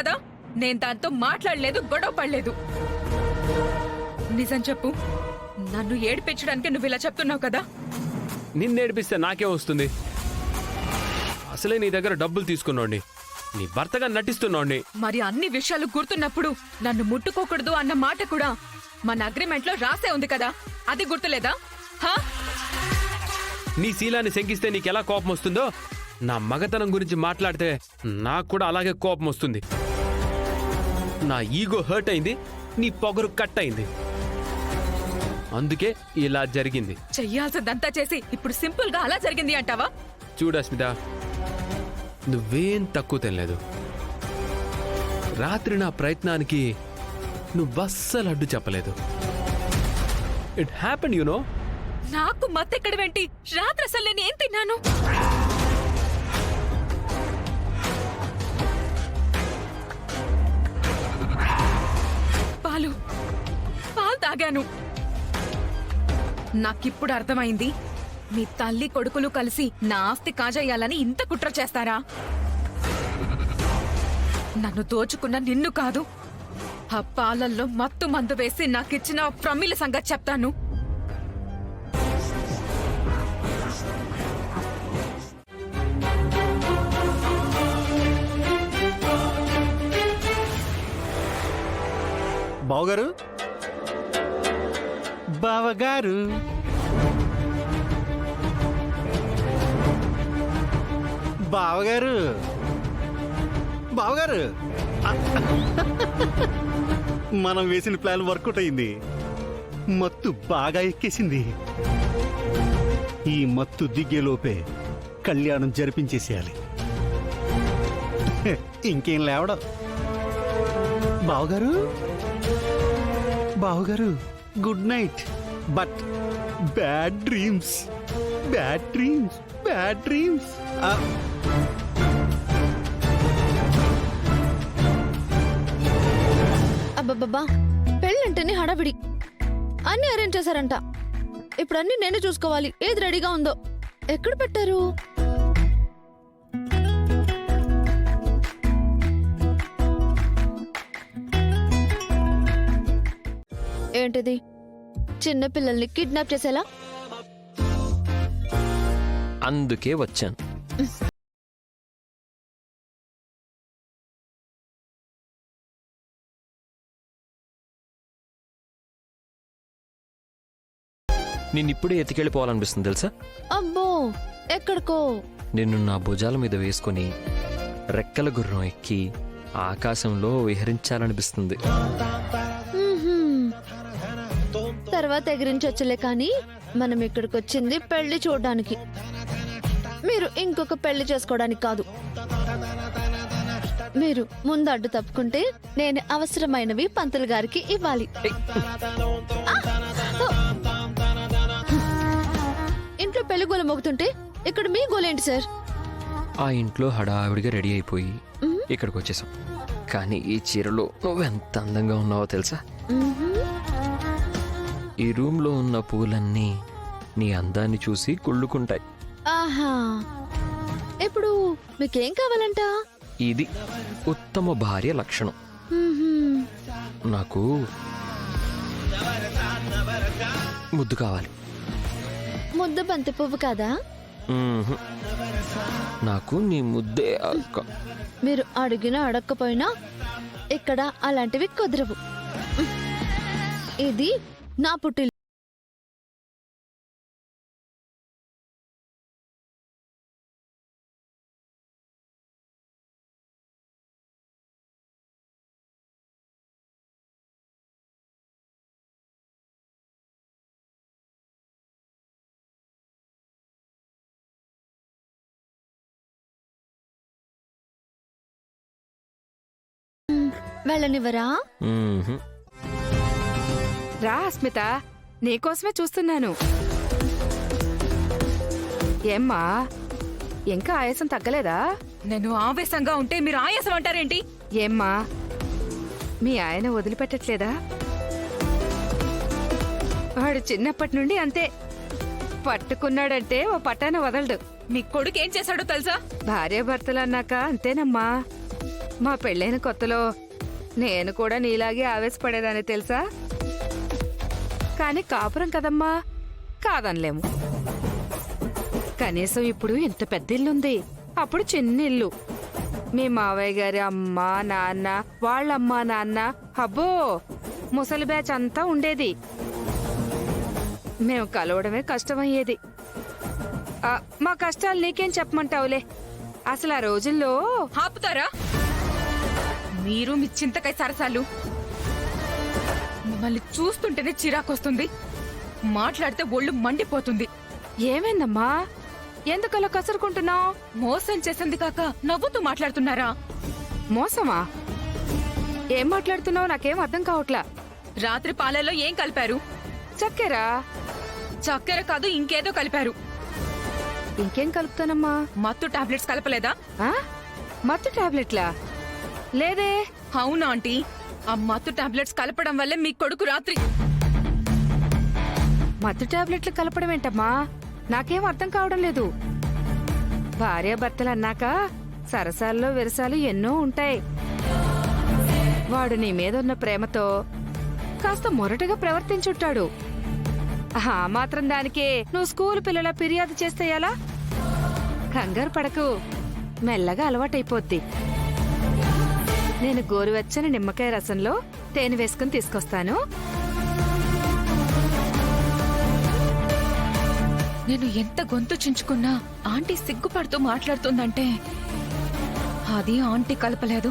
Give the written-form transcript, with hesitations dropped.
కదా, నేను దాంతో మాట్లాడలేదు, గొడవ పడలేదు. నిజం చెప్పు, నన్ను ఏడిపించడానికి నువ్వు ఇలా చెప్తున్నావు కదా? నిన్నేడిపిస్తే నాకే వస్తుంది? అసలే నీ దగ్గర డబ్బులు తీసుకున్నోడిని, నీ భర్తగా నటిస్తున్నాడిని. మరి అన్ని విషయాలు గుర్తున్నప్పుడు నన్ను ముట్టుకోకూడదు అన్న మాట కూడా మన అగ్రిమెంట్ లో రాసే ఉంది కదా, అది గుర్తులేదా? నీ శీలాన్ని శంకిస్తే నీకెలా కోపం వస్తుందో, నా మగతనం గురించి మాట్లాడితే నాకు కూడా అలాగే కోపం వస్తుంది. నా ఈగో హర్ట్ అయింది, నీ పొగరు కట్ అయింది, అందుకే ఇలా జరిగింది. చెయ్యాల్సిందంతా చేసి ఇప్పుడు సింపుల్ గా అలా జరిగింది అంటావా? చూడు అస్మిత, నువ్వేం తక్కువ తినలేదు. రాత్రి నా ప్రయత్నానికి నువ్వస్సలు అడ్డు చెప్పలేదు. It happen, you know. నాకు మత్తెక్కడ వెంటి? రాత్రి అసలు నేను ఏం తిన్నాను? పాలు తాగాను. నాకిప్పుడు అర్థమైంది, మీ తల్లి కొడుకులు కలిసి నా ఆస్తి కాజేయాలని ఇంత కుట్ర చేస్తారా? నన్ను దోచుకున్న నిన్ను కాదు, ఆ పాలల్లో మత్తు మందు వేసి నాకిచ్చిన ప్రమిళ సంగతి చెప్తాను. బావగారు, బావగారు, బావగారు, బావగారు, మనం వేసిన ప్లాన్ వర్కౌట్ అయింది. మత్తు బాగా ఎక్కేసింది. ఈ మత్తు దిగ్గేలోపే కళ్యాణం జరిపించేసేయాలి. ఇంకేం లేవడం. బావగారు, బావగారు, good night. But bad dreams, bad dreams, bad dreams. అబ్బబ్బబ్బా, పెళ్ళంటేనే హడావిడి. అన్ని అరేంజ్ చేశారంట. ఇప్పుడు అన్ని నేను చూసుకోవాలి. ఏది రెడీగా ఉందో. ఎక్కడ పెట్టారు? ఏంటిది? చిన్న పిల్లల్ని కిడ్నాప్ చేసేలా? అందుకే వచ్చాను. నిన్నిప్పుడే ఎత్తికెళ్ళిపోవాలనిపిస్తుంది తెలుసా? అబ్బో, ఎక్కడికో? నిన్ను నా భుజాల మీద వేసుకుని రెక్కల గుర్రం ఎక్కి ఆకాశంలో విహరించాలనిపిస్తుంది. తర్వాత ఎగిరించొచ్చులే, కానీ మనం ఇక్కడికి వచ్చింది పెళ్లి చూడడానికి. మీరు ఇంకొక పెళ్లి చేసుకోవడానికి కాదు. మీరు ముందు అడ్డు తప్పుకుంటే నేను అవసరమైనవి పంతులు గారికి ఇవ్వాలి. ఇంట్లో పెళ్లి గోల మోగుతుంటే ఇక్కడ మీ గోలేంటి సార్? ఆ ఇంట్లో హడావిడిగా రెడీ అయిపోయి ఇక్కడికి వచ్చేసాం. కానీ ఈ చీరలో నువ్వెంత అందంగా ఉన్నావో తెలుసా? ఈ రూమ్లో ఉన్న పూలన్నీ నీ అందాన్ని చూసి కుళ్ళుకుంటాయి. ఆహా, ఇప్పుడు మీకేం కావాలంట? ఇది ఉత్తమ భార్య లక్షణం. నాకు ముద్దు కావాలి. ముద్ద బంతి పువ్వు కాదా? నాకు నీ ముద్దే అక్క. మీరు అడిగినా అడగకపోయినా ఇక్కడ అలాంటివి కుదరవు. ఇది నా పుట్టిల్లు. వెళ్ళనివ్వరా? రా అస్మిత, నీకోసమే చూస్తున్నాను. ఏమ్మా, ఇంకా ఆయాసం తగ్గలేదా? నేను ఆవేశంగా ఉంటే మీరు ఆయాసం అంటారేంటి? ఏమ్మా, మీ ఆయన వదిలిపెట్టట్లేదా? వాడు చిన్నప్పటి నుండి అంతే, పట్టుకున్నాడంటే ఓ పట్టాన వదలడు. మీ కొడుకు ఏం చేశాడో తెలుసా? భార్యాభర్తలు అన్నాక అంతేనమ్మా. మా పెళ్ళైన కొత్తలో నేను కూడా నీలాగే ఆవేశపడేదాన్ని తెలుసా? కానీ కాపురం కదమ్మా, కాదనలేము. కనీసం ఇప్పుడు ఇంత పెద్ద ఇల్లుంది, అప్పుడు చిన్న ఇల్లు. మీ మావయ్య గారి అమ్మ నాన్న, వాళ్ళమ్మ నాన్న, అబ్బో ముసలి బ్యాచ్ అంతా ఉండేది. మేము కలవడమే కష్టమయ్యేది. మా కష్టాలు నీకేం చెప్పమంటావులే. అసలు ఆ రోజుల్లో ఆపుతారా మీరు మీ చింతకాయ సరసాలు? మిమ్మల్ని చూస్తుంటేనే చిరాకొస్తుంది, మాట్లాడితే ఒళ్ళు మండిపోతుంది. ఏమైందమ్మా, ఎందుకలా కసురుకుంటున్నావు? మోసం చేసింది కాక నవ్వుతూ మాట్లాడుతున్నారా? మోసమా? ఏం మాట్లాడుతున్నావు? నాకేం అర్థం కావట్లా. రాత్రి పాలలో ఏం కలిపారు? చక్కెర. చక్కెర కాదు, ఇంకేదో కలిపారు. ఇంకేం కలుపుతానమ్మా? మత్తు టాబ్లెట్స్ కలపలేదా? ఆ? మత్తు టాబ్లెట్లా? లేదే. అవునా ఆంటీ, ఆ మత్తు టాబ్లెట్స్ కలపడం వల్లే మీ కొడుకు రాత్రి. మత్తు టాబ్లెట్లు కలపడం ఏంటమ్మా? నాకేం అర్థం కావడం లేదు. భార్యాభర్తలు అన్నాక సరసాల్లో విరసాలు ఎన్నో ఉంటాయి. వాడు నీ మీద ఉన్న ప్రేమతో కాస్త మొరటుగా ప్రవర్తించుంటాడు. ఆ మాత్రం దానికే నువ్వు స్కూల్ పిల్లల ఫిర్యాదు చేస్తే ఎలా? కంగారు పడకు, మెల్లగా అలవాటైపోద్ది. నేను గోరువెచ్చని నిమ్మకాయ రసంలో తేనె వేసుకుని తీసుకొస్తాను. నేను ఎంత గొంతు చించుకున్నా ఆంటీ సిగ్గుపడుతూ మాట్లాడుతుందంటే అది ఆంటీ కలపలేదు.